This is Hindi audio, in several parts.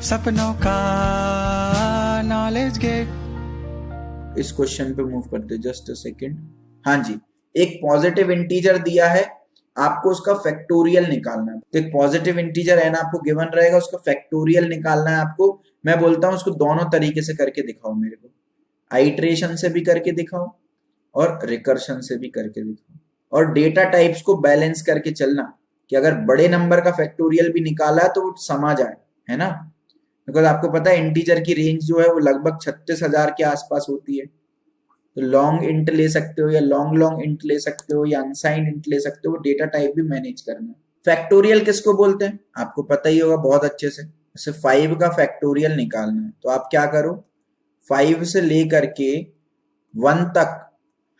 सपनों का नॉलेज गेट। इस क्वेश्चन पे मूव करते, जस्ट अ सेकंड। हाँ जी, एक पॉजिटिव इंटीजर दिया है, आपको उसका फैक्टोरियल निकालना है। तो एक पॉजिटिव इंटीजर एन आपको गिवन रहेगा, उसका फैक्टोरियल निकालना है आपको। मैं बोलता हूं उसको दोनों तरीके से करके दिखाओ मेरे को, आइट्रेशन से भी करके दिखाओ और रिकर्शन से भी करके दिखाओ। और डेटा टाइप्स को बैलेंस करके चलना कि अगर बड़े नंबर का फैक्टोरियल भी निकाला तो वो समा जाए, है ना। बिकॉज आपको पता है इंटीजर की रेंज जो है वो लगभग 36,000 के आसपास होती है। तो लॉन्ग इंट ले सकते हो या लॉन्ग लॉन्ग इंट ले सकते हो या अनसाइंड इंट ले सकते हो, डेटा टाइप भी मैनेज करना है। फैक्टोरियल किसको बोलते हैं आपको पता ही होगा बहुत अच्छे से। जैसे 5 का फैक्टोरियल निकालना है तो आप क्या करो, 5 से लेकर के 1 तक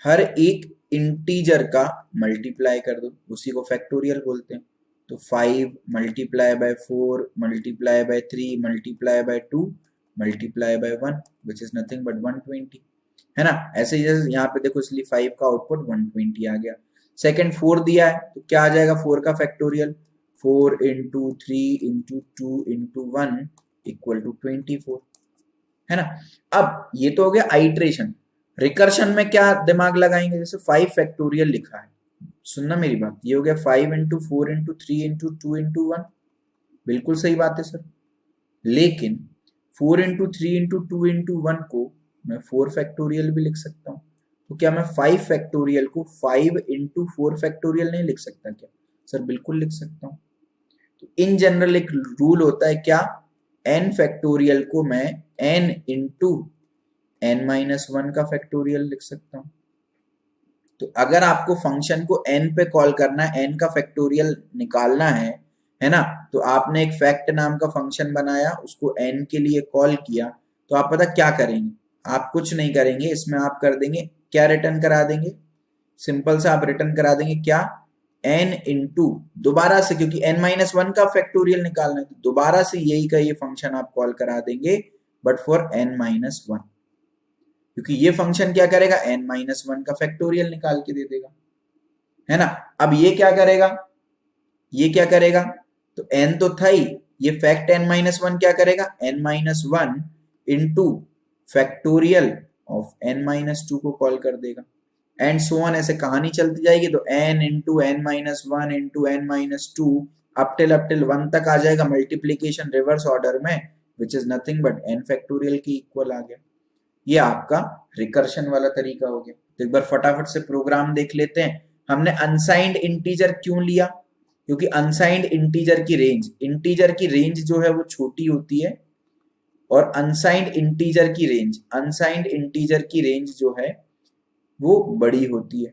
हर एक इंटीजर का मल्टीप्लाई कर दो, उसी को फैक्टोरियल बोलते हैं। तो 5 multiply by 4 multiply by 3 multiply by 2 multiply by 1 which is nothing but 120, है ना। ऐसे ही यहाँ पे देखो, इसलिए 5 का आउटपुट 120 आ गया। सेकंड 4 दिया है तो क्या आ जाएगा 4 का factorial, 4 into 3 into 2 into 1 equal to 24, है ना। अब ये तो हो गया आइट्रेशन। रिकर्शन में क्या दिमाग लगाएंगे, जैसे 5 फैक्टोरियल लिखा है, सुनना मेरी बात, ये हो गया 5 इंटू 4 इंटू 3 इंटू 2 इंटू 1, बिल्कुल सही बात है सर। लेकिन 4 इंटू 3 इंटू 2 इंटू 1 को मैं 4 फैक्टोरियल भी लिख सकता हूँ। तो क्या मैं 5 फैक्टोरियल को 5 इंटू 4 फैक्टोरियल नहीं लिख सकता क्या? सर बिल्कुल लिख सकता हूँ। तो इन जनरल एक रूल होता है क्या, n फैक्टोरियल को मैं n इंटू n-1 का फैक्टोरियल लिख सकता हूँ। तो अगर आपको फंक्शन को n पे कॉल करना है, n का फैक्टोरियल निकालना है ना, तो आपने एक फैक्ट नाम का फंक्शन बनाया, उसको n के लिए कॉल किया, तो आप पता क्या करेंगे, आप कुछ नहीं करेंगे, इसमें आप कर देंगे क्या, रिटर्न करा देंगे, सिंपल सा आप रिटर्न करा देंगे क्या, n इंटू दोबारा से, क्योंकि n-1 का फैक्टोरियल निकालना है तो दोबारा से यही का ये फंक्शन आप कॉल करा देंगे, बट फॉर n-1, क्योंकि ये फंक्शन क्या करेगा, n-1 का फैक्टोरियल निकाल के दे देगा, है ना। अब ये क्या करेगा, ये क्या करेगा, तो n तो था ही, ये फैक्ट n-1 क्या करेगा, n-1 into factorial of n-2 को कॉल कर देगा, एंड सो ऑन, ऐसे कहानी चलती जाएगी। तो n into n-1 into n-2 up till 1 तक आ जाएगा, मल्टीप्लीकेशन रिवर्स ऑर्डर में, which is nothing but n factorial की इक्वल आ गया। ये आपका रिकर्शन वाला तरीका हो गया। तो एक बार फटाफट से प्रोग्राम देख लेते हैं। हमने अनसाइंड इंटीजर क्यों लिया, क्योंकि अनसाइंड इंटीजर की रेंज जो है वो छोटी होती है, और अनसाइंड इंटीजर की रेंज जो है वो बड़ी होती है,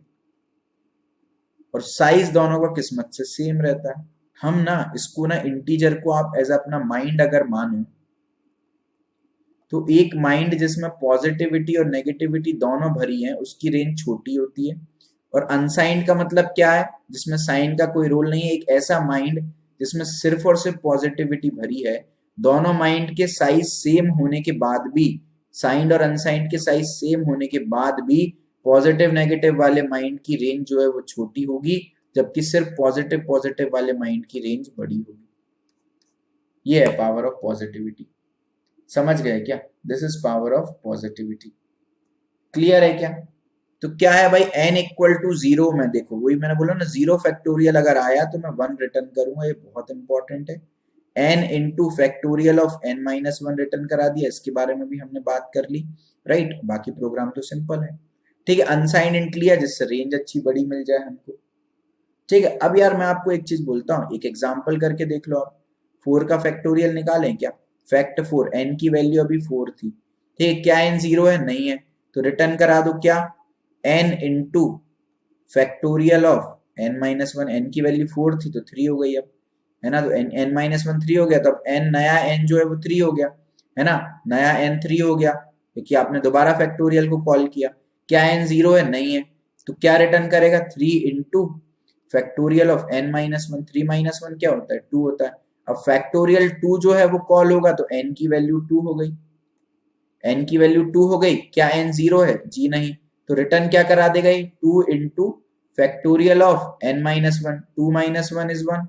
और साइज दोनों का किस्मत से सेम रहता है। हम ना इसको ना इंटीजर को आप एज अपना माइंड अगर मानो, तो एक माइंड जिसमें पॉजिटिविटी और नेगेटिविटी दोनों भरी है उसकी रेंज छोटी होती है, और अनसाइंड का मतलब क्या है, जिसमें साइन का कोई रोल नहीं है, एक ऐसा माइंड जिसमें सिर्फ और सिर्फ पॉजिटिविटी भरी है। दोनों माइंड के साइज सेम होने के बाद भी, साइंड और अनसाइंड के साइज सेम होने के बाद भी, पॉजिटिव नेगेटिव वाले माइंड की रेंज जो है वो छोटी होगी, जबकि सिर्फ पॉजिटिव वाले माइंड की रेंज बड़ी होगी। ये है पावर ऑफ पॉजिटिविटी, समझ गए क्या, this is power of positivity. Clear है क्या? तो क्या है भाई, n इक्वल टू 0 में देखो, वही मैंने बोला ना, 0 फैक्टोरियल अगर आया तो मैं 1 रिटर्न करूंगा, ये बहुत इंपॉर्टेंट है। n into factorial of n-1 return करा दिया, इसके बारे में भी हमने बात कर ली, राइट। बाकी प्रोग्राम तो सिंपल है, ठीक है। अनसाइंड इंट लिया जिससे रेंज अच्छी बड़ी मिल जाए हमको, ठीक है। अब यार मैं आपको एक चीज बोलता हूँ, एक एग्जाम्पल करके देख लो आप। 4 का फैक्टोरियल निकालें क्या, फैक्ट 4, n की वैल्यू अभी 4 थी, ठीक है। क्या n 0 है, नहीं है, तो रिटर्न करा दो क्या, n into factorial of n-1, n की वैल्यू 4 थी तो 3 हो गई अब, है ना। तो n-1 3 हो गया, तो अब n नया n जो है वो 3 हो गया, है ना, नया n 3 हो गया, क्योंकि आपने दोबारा फैक्टोरियल को कॉल किया। क्या n 0 है, नहीं है, तो क्या रिटर्न करेगा, 3 इंटू फैक्टोरियल ऑफ n-1, 3-1 क्या होता है, 2 होता है। अब फैक्टोरियल 2 जो है वो कॉल होगा तो n की वैल्यू 2 हो गई, n की वैल्यू 2 हो गई। क्या n 0 है, जी नहीं, तो रिटर्न क्या करा देगा, 2 into factorial of n-1, 2 - 1 is 1,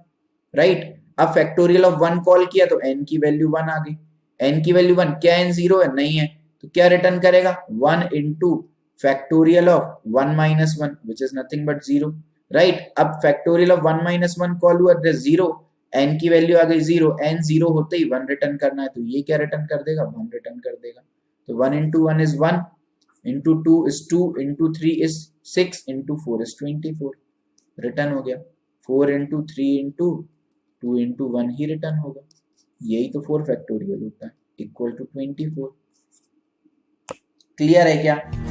right. अब फैक्टोरियल ऑफ 1 कॉल किया तो n की वैल्यू 1 आ गई, n की वैल्यू 1, क्या n 0 है? नहीं है, तो क्या रिटर्न करेगा? 1 into factorial of 1 minus 1 which is nothing but 0, right. अब फैक्टोरियल ऑफ 1 माइनस 1 कॉल हुआ 0, n की वैल्यू आ गई 0, n 0 होते ही 1 रिटर्न करना है, तो ये क्या रिटर्न कर देगा? 1 रिटर्न कर देगा। तो 1 into 1 is 1, into 2 is 2, into 3 is 6, into 4 is 24, return हो गया। 4 इंटू 3 इंटू 2 इंटू 1 ही रिटर्न होगा, यही तो 4 फैक्टोरियल होता है, इक्वल टू 24। क्लियर है क्या?